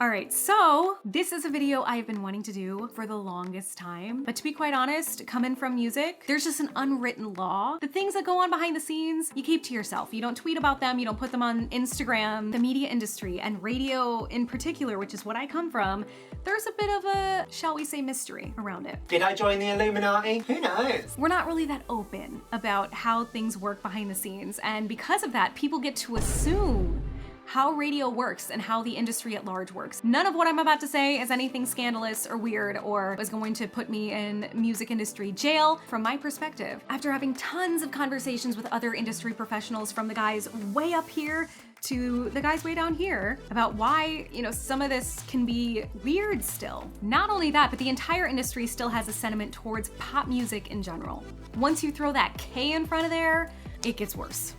All right, so this is a video I've been wanting to do for the longest time, but to be quite honest, coming from music, there's just an unwritten law. The things that go on behind the scenes, you keep to yourself. You don't tweet about them, you don't put them on Instagram. The media industry and radio in particular, which is what I come from, there's a bit of a, shall we say, mystery around it. Did I join the Illuminati? Who knows? We're not really that open about how things work behind the scenes, and because of that, people get to assume how radio works and how the industry at large works. None of what I'm about to say is anything scandalous or weird or is going to put me in music industry jail. From my perspective, after having tons of conversations with other industry professionals, from the guys way up here to the guys way down here, about why, some of this can be weird still. Not only that, but the entire industry still has a sentiment towards pop music in general. Once you throw that K in front of there, it gets worse.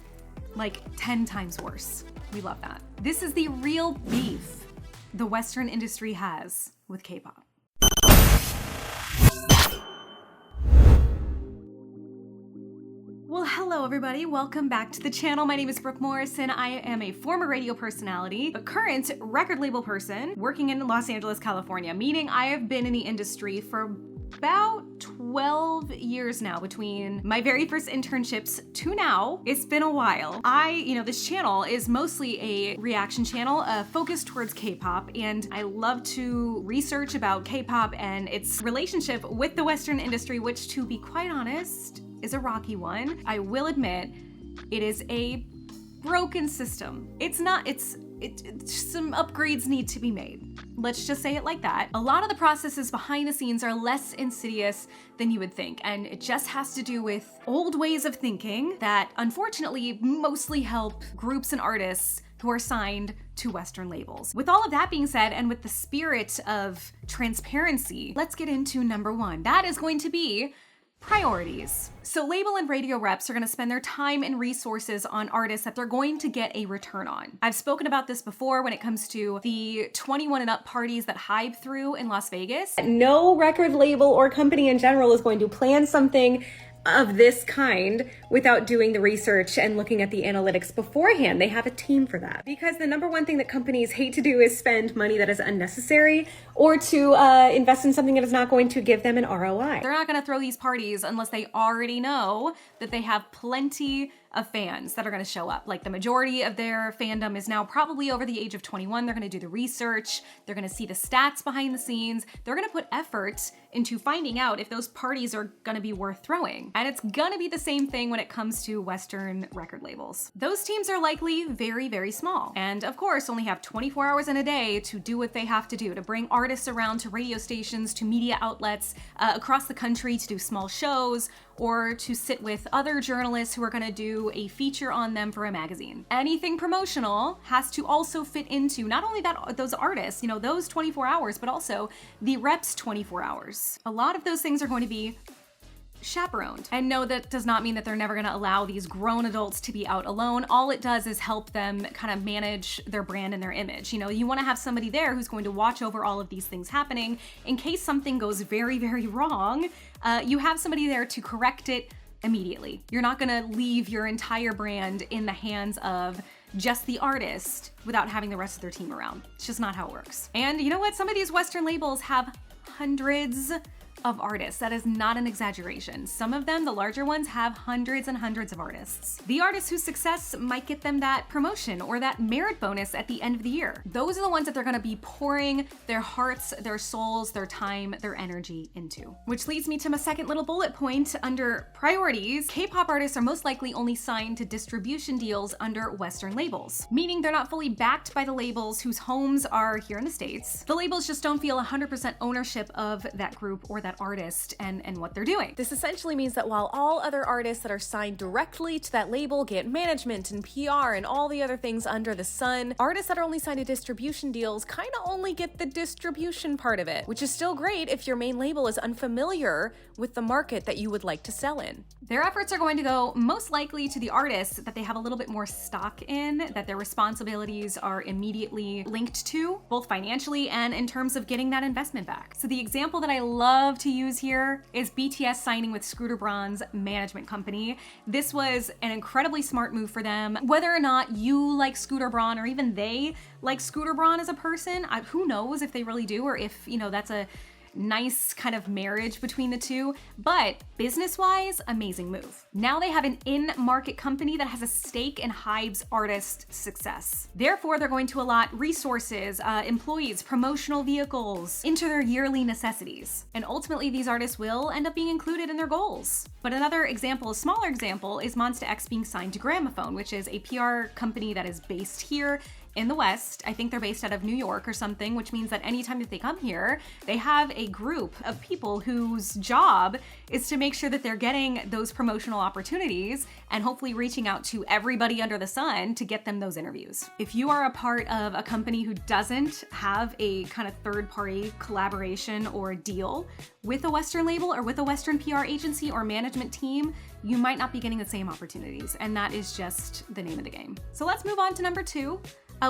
Like 10 times worse. We love that. This is the real beef the Western industry has with K-pop. Well, hello everybody, welcome back to the channel. My name is Brooke Morrison. I am a former radio personality, a current record label person working in Los Angeles, California, meaning I have been in the industry for about 12 years now, between my very first internships to now. It's been a while. This channel is mostly a reaction channel focused towards K-pop, and I love to research about K-pop and its relationship with the Western industry, which, to be quite honest, is a rocky one. I will admit, it is a broken system. Some upgrades need to be made. Let's just say it like that. A lot of the processes behind the scenes are less insidious than you would think, and it just has to do with old ways of thinking that unfortunately mostly help groups and artists who are signed to Western labels. With all of that being said, and with the spirit of transparency, let's get into number one. That is going to be priorities. So label and radio reps are going to spend their time and resources on artists that they're going to get a return on. I've spoken about this before when it comes to the 21 and up parties that Hybe threw in Las Vegas. No record label or company in general is going to plan something of this kind without doing the research and looking at the analytics beforehand. They have a team for that. Because the number one thing that companies hate to do is spend money that is unnecessary or to invest in something that is not going to give them an ROI. They're not going to throw these parties unless they already know that they have plenty of fans that are going to show up. Like, the majority of their fandom is now probably over the age of 21. They're going to do the research. They're going to see the stats behind the scenes. They're going to put effort into finding out if those parties are going to be worth throwing. And it's going to be the same thing when it comes to Western record labels. Those teams are likely very, very small. And of course, only have 24 hours in a day to do what they have to do, to bring artists around to radio stations, to media outlets across the country, to do small shows, or to sit with other journalists who are going to do a feature on them for a magazine. Anything promotional has to also fit into not only those artists, those 24 hours, but also the reps' 24 hours. A lot of those things are going to be chaperoned. And no, that does not mean that they're never going to allow these grown adults to be out alone. All it does is help them kind of manage their brand and their image. You want to have somebody there who's going to watch over all of these things happening in case something goes very, very wrong. You have somebody there to correct it immediately. You're not going to leave your entire brand in the hands of just the artist without having the rest of their team around. It's just not how it works. And you know what? Some of these Western labels have hundreds of artists. That is not an exaggeration. Some of them, the larger ones, have hundreds and hundreds of artists. The artists whose success might get them that promotion or that merit bonus at the end of the year. Those are the ones that they're going to be pouring their hearts, their souls, their time, their energy into. Which leads me to my second little bullet point under priorities. K-pop artists are most likely only signed to distribution deals under Western labels, meaning they're not fully backed by the labels whose homes are here in the States. The labels just don't feel 100% ownership of that group or that artist and what they're doing. This essentially means that while all other artists that are signed directly to that label get management and PR and all the other things under the sun, artists that are only signed to distribution deals kind of only get the distribution part of it, which is still great if your main label is unfamiliar with the market that you would like to sell in. Their efforts are going to go most likely to the artists that they have a little bit more stock in, that their responsibilities are immediately linked to, both financially and in terms of getting that investment back. So the example that I love to use here is BTS signing with Scooter Braun's management company. This was an incredibly smart move for them. Whether or not you like Scooter Braun or even they like Scooter Braun as a person, who knows if they really do, or if, you know, that's a nice kind of marriage between the two, but business-wise, amazing move. Now they have an in-market company that has a stake in HYBE's artist success. Therefore, they're going to allot resources, employees, promotional vehicles into their yearly necessities. And ultimately, these artists will end up being included in their goals. But another example, a smaller example, is Monsta X being signed to Gramophone, which is a PR company that is based here in the West. I think they're based out of New York or something, which means that anytime that they come here, they have a group of people whose job is to make sure that they're getting those promotional opportunities and hopefully reaching out to everybody under the sun to get them those interviews. If you are a part of a company who doesn't have a kind of third-party collaboration or deal with a Western label or with a Western PR agency or management team, you might not be getting the same opportunities, and that is just the name of the game. So let's move on to number 2.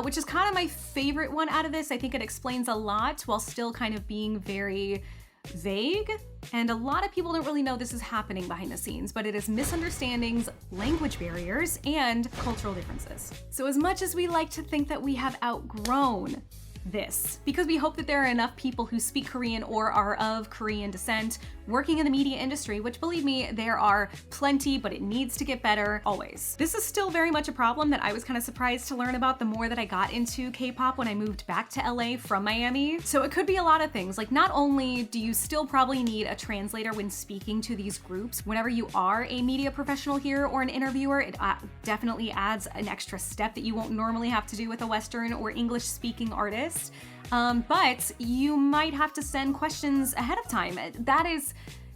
Which is kind of my favorite one out of this. I think it explains a lot while still kind of being very vague. And a lot of people don't really know this is happening behind the scenes, but it is misunderstandings, language barriers, and cultural differences. So as much as we like to think that we have outgrown this, because we hope that there are enough people who speak Korean or are of Korean descent working in the media industry, which, believe me, there are plenty, but it needs to get better always. This is still very much a problem that I was kind of surprised to learn about the more that I got into K-pop when I moved back to LA from Miami. So it could be a lot of things. Like, not only do you still probably need a translator when speaking to these groups, whenever you are a media professional here or an interviewer, it definitely adds an extra step that you won't normally have to do with a Western or English speaking artist. But you might have to send questions ahead of time.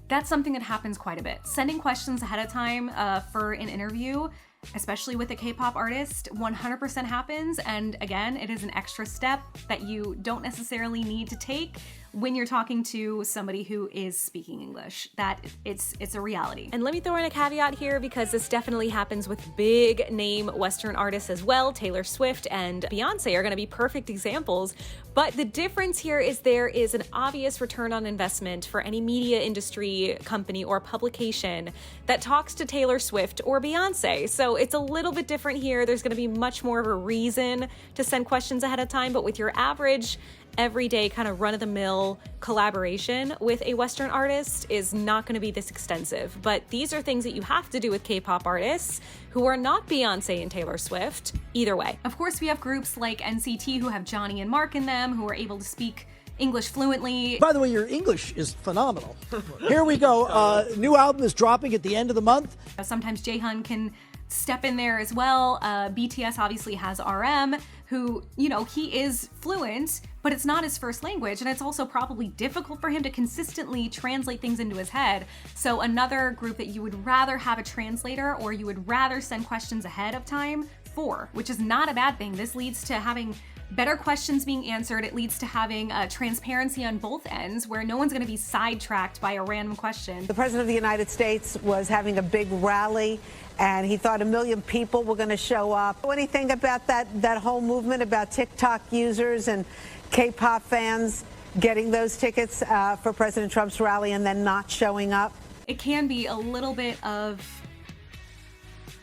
That's something that happens quite a bit. Sending questions ahead of time for an interview, especially with a K-pop artist, 100% happens. And again, it is an extra step that you don't necessarily need to take when you're talking to somebody who is speaking English. That it's a reality. And let me throw in a caveat here, because this definitely happens with big name Western artists as well. Taylor Swift and Beyonce are gonna be perfect examples. But the difference here is there is an obvious return on investment for any media industry company or publication that talks to Taylor Swift or Beyonce. So it's a little bit different here. There's gonna be much more of a reason to send questions ahead of time, but with your average everyday kind of run-of-the-mill collaboration with a Western artist is not going to be this extensive. But these are things that you have to do with K-pop artists who are not Beyonce and Taylor Swift either way. Of course, we have groups like NCT who have Johnny and Mark in them, who are able to speak English fluently. By the way, your English is phenomenal. Here we go. New album is dropping at the end of the month. Sometimes Jaehyun can step in there as well. BTS obviously has RM, who, you know, he is fluent, but it's not his first language, and it's also probably difficult for him to consistently translate things into his head. So another group that you would rather have a translator, or you would rather send questions ahead of time for, which is not a bad thing. This leads to having better questions being answered. It leads to having transparency on both ends, where no one's going to be sidetracked by a random question. The President of the United States was having a big rally, and he thought 1 million people were going to show up. What do you think about that whole movement about TikTok users and K-pop fans getting those tickets for President Trump's rally and then not showing up? It can be a little bit of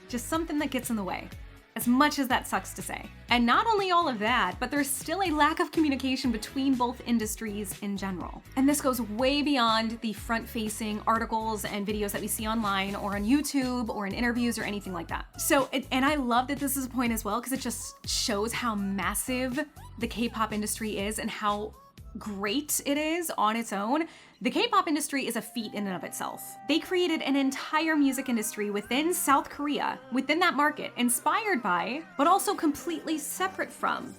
just something that gets in the way, as much as that sucks to say. And not only all of that, but there's still a lack of communication between both industries in general. And this goes way beyond the front-facing articles and videos that we see online or on YouTube or in interviews or anything like that. So, and I love that this is a point as well, because it just shows how massive the K-pop industry is and how great it is on its own. The K-pop industry is a feat in and of itself. They created an entire music industry within South Korea, within that market, inspired by, but also completely separate from,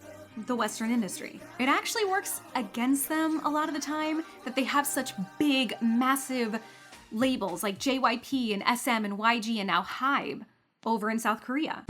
the Western industry. It actually works against them a lot of the time that they have such big, massive labels like JYP and SM and YG and now HYBE over in South Korea.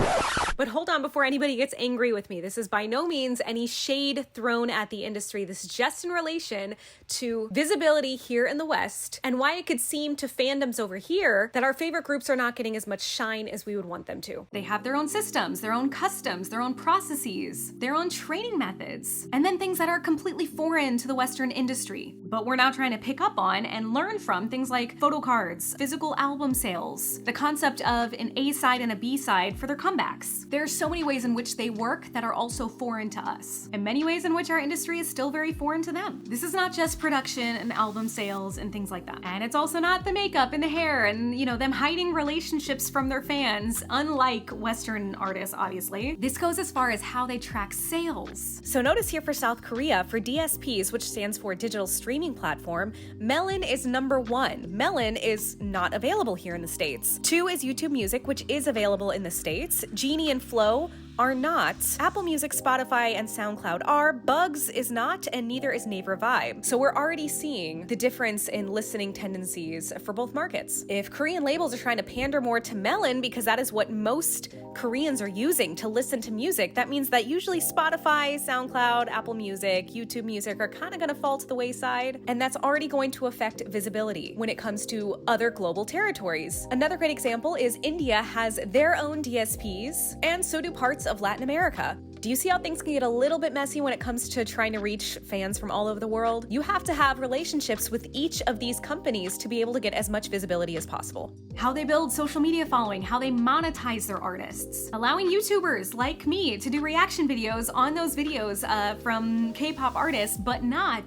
But hold on before anybody gets angry with me. This is by no means any shade thrown at the industry. This is just in relation to visibility here in the West and why it could seem to fandoms over here that our favorite groups are not getting as much shine as we would want them to. They have their own systems, their own customs, their own processes, their own training methods, and then things that are completely foreign to the Western industry. But we're now trying to pick up on and learn from things like photo cards, physical album sales, the concept of an A side and a B side for their comebacks. There are so many ways in which they work that are also foreign to us, and many ways in which our industry is still very foreign to them. This is not just production and album sales and things like that. And it's also not the makeup and the hair and, them hiding relationships from their fans, unlike Western artists, obviously. This goes as far as how they track sales. So notice here for South Korea, for DSPs, which stands for Digital Streaming Platform, Melon is number 1. Melon is not available here in the States. 2 is YouTube Music, which is available in the States. Genie and Flow are not. Apple Music, Spotify, and SoundCloud are. Bugs is not, and neither is Naver Vibe. So we're already seeing the difference in listening tendencies for both markets. If Korean labels are trying to pander more to Melon because that is what most Koreans are using to listen to music, that means that usually Spotify, SoundCloud, Apple Music, YouTube Music are kind of going to fall to the wayside, and that's already going to affect visibility when it comes to other global territories. Another great example is India has their own DSPs, and so do parts of Latin America. Do you see how things can get a little bit messy when it comes to trying to reach fans from all over the world? You have to have relationships with each of these companies to be able to get as much visibility as possible. How they build social media following, how they monetize their artists, allowing YouTubers like me to do reaction videos on those videos from K-pop artists, but not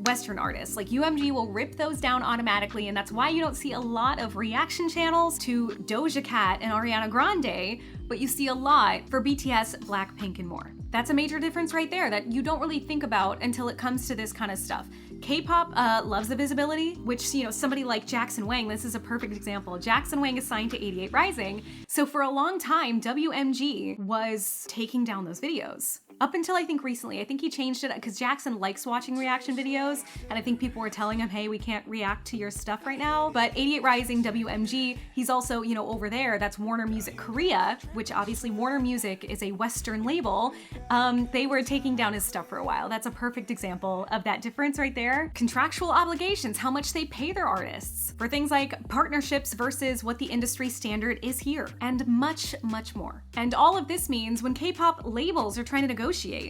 Western artists. Like UMG will rip those down automatically, and that's why you don't see a lot of reaction channels to Doja Cat and Ariana Grande, but you see a lot for BTS, Blackpink, and more. That's a major difference right there that you don't really think about until it comes to this kind of stuff. K-pop loves the visibility, which, somebody like Jackson Wang, this is a perfect example. Jackson Wang is signed to 88 Rising, so for a long time, WMG was taking down those videos. Up until I think recently. I think he changed it because Jackson likes watching reaction videos, and I think people were telling him, hey, we can't react to your stuff right now. But 88 Rising, WMG, he's also, over there, that's Warner Music Korea, which obviously Warner Music is a Western label. They were taking down his stuff for a while. That's a perfect example of that difference right there. Contractual obligations, how much they pay their artists for things like partnerships versus what the industry standard is here, and much, much more. And all of this means when K-pop labels are trying to negotiate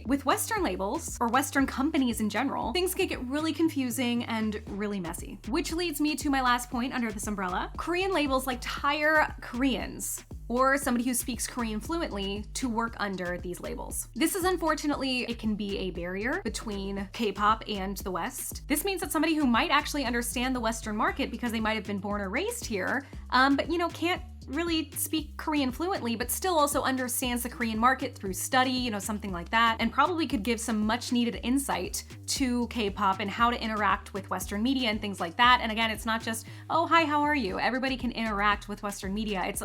with Western labels or Western companies in general, things can get really confusing and really messy. Which leads me to my last point under this umbrella. Korean labels like to hire Koreans or somebody who speaks Korean fluently to work under these labels. This is unfortunately, it can be a barrier between K-pop and the West. This means that somebody who might actually understand the Western market because they might have been born or raised here, but can't really speak Korean fluently, but still also understands the Korean market through study, something like that, and probably could give some much needed insight to K-pop and how to interact with Western media and things like that. And again, it's not just, oh, hi, how are you? Everybody can interact with Western media. It's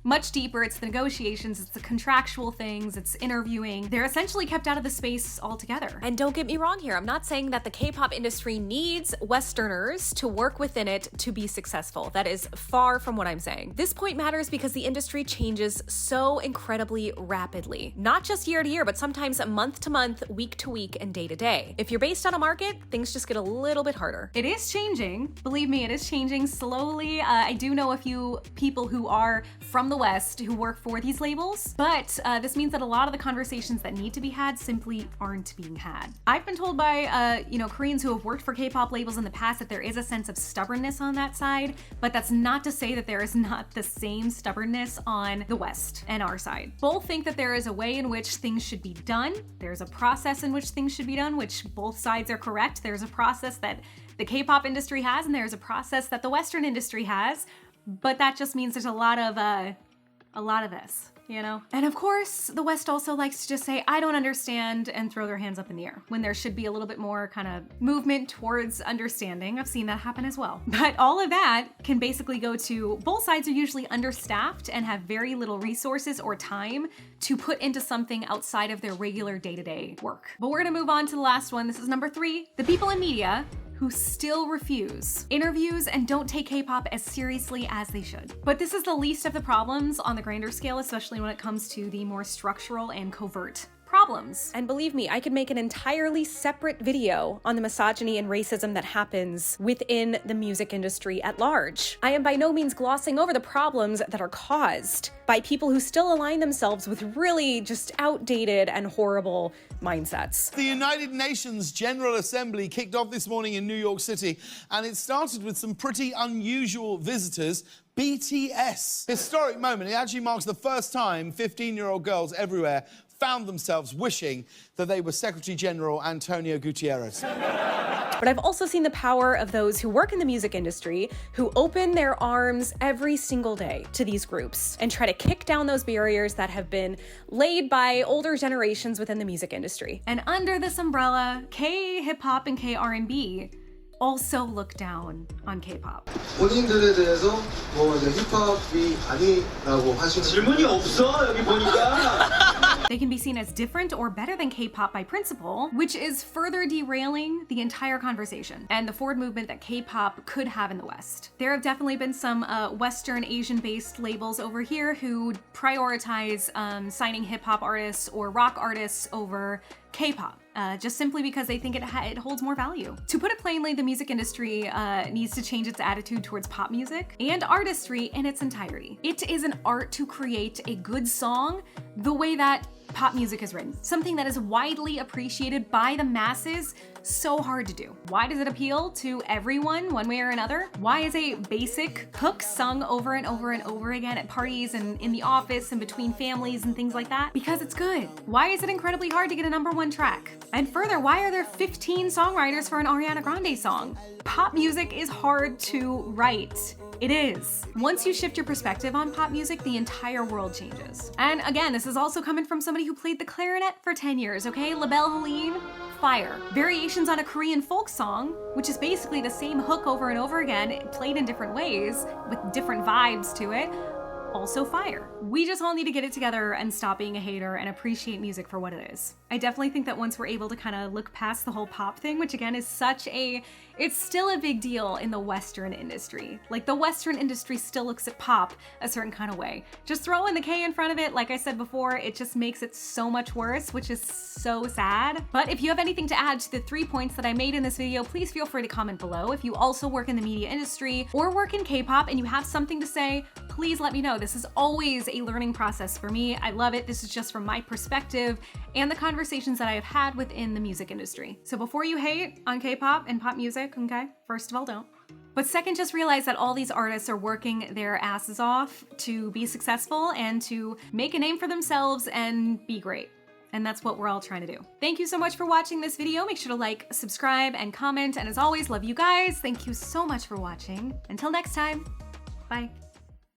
much deeper. It's the negotiations, it's the contractual things, it's interviewing. They're essentially kept out of the space altogether. And don't get me wrong here. I'm not saying that the K-pop industry needs Westerners to work within it to be successful. That is far from what I'm saying. This point matters because the industry changes so incredibly rapidly. Not just year to year, but sometimes month to month, week to week, and day to day. If you're based on a market, things just get a little bit harder. It is changing. Believe me, it is changing slowly. I do know a few people who are from the West who work for these labels, but this means that a lot of the conversations that need to be had simply aren't being had. I've been told by Koreans who have worked for K-pop labels in the past that there is a sense of stubbornness on that side, but that's not to say that there is not the same stubbornness on the West and our side. Both think that there is a way in which things should be done. There's a process in which things should be done, which both sides are correct. There's a process that the K-pop industry has, and there's a process that the Western industry has, but that just means there's a lot of this. And of course, the West also likes to just say, I don't understand, and throw their hands up in the air when there should be a little bit more kind of movement towards understanding. I've seen that happen as well. But all of that can basically go to both sides are usually understaffed and have very little resources or time to put into something outside of their regular day-to-day work. But we're gonna move on to the last one. This is number 3. The people in media who still refuse interviews and don't take K-pop as seriously as they should. But this is the least of the problems on the grander scale, especially when it comes to the more structural and covert problems. And believe me, I could make an entirely separate video on the misogyny and racism that happens within the music industry at large. I am by no means glossing over the problems that are caused by people who still align themselves with really just outdated and horrible mindsets. The United Nations General Assembly kicked off this morning in New York City, and it started with some pretty unusual visitors. BTS. Historic moment. It actually marks the first time 15-year-old girls everywhere found themselves wishing that they were Secretary General Antonio Guterres. But I've also seen the power of those who work in the music industry who open their arms every single day to these groups and try to kick down those barriers that have been laid by older generations within the music industry. And under this umbrella, K-hip-hop and K-R&B also look down on K-pop. 본인들에 대해서 뭐 이제 힙합이 아니라고 하시는 질문이 없어 여기 보니까. They can be seen as different or better than K-pop by principle, which is further derailing the entire conversation and the forward movement that K-pop could have in the West. There have definitely been some Western Asian-based labels over here who prioritize signing hip-hop artists or rock artists over K-pop, just simply because they think it holds more value. To put it plainly, the music industry needs to change its attitude towards pop music and artistry in its entirety. It is an art to create a good song the way that pop music is written, something that is widely appreciated by the masses. So hard to do. Why does it appeal to everyone one way or another? Why is a basic hook sung over and over and over again at parties and in the office and between families and things like that? Because it's good. Why is it incredibly hard to get a #1 track? And further, why are there 15 songwriters for an Ariana Grande song? Pop music is hard to write. It is. Once you shift your perspective on pop music, the entire world changes. And again, this is also coming from somebody who played the clarinet for 10 years, okay? Labelle Helene, fire. Variations on a Korean folk song, which is basically the same hook over and over again, played in different ways with different vibes to it, also fire. We just all need to get it together and stop being a hater and appreciate music for what it is. I definitely think that once we're able to kind of look past the whole pop thing, which again is it's still a big deal in the Western industry. Like the Western industry still looks at pop a certain kind of way. Just throw in the K in front of it, like I said before, it just makes it so much worse, which is so sad. But if you have anything to add to the 3 points that I made in this video, please feel free to comment below. If you also work in the media industry or work in K-pop and you have something to say, please let me know. This is always a learning process for me. I love it. This is just from my perspective and the conversations that I have had within the music industry. So before you hate on K-pop and pop music, okay, first of all, don't. But second, just realize that all these artists are working their asses off to be successful and to make a name for themselves and be great. And that's what we're all trying to do. Thank you so much for watching this video. Make sure to like, subscribe, and comment. And as always, love you guys. Thank you so much for watching. Until next time, bye.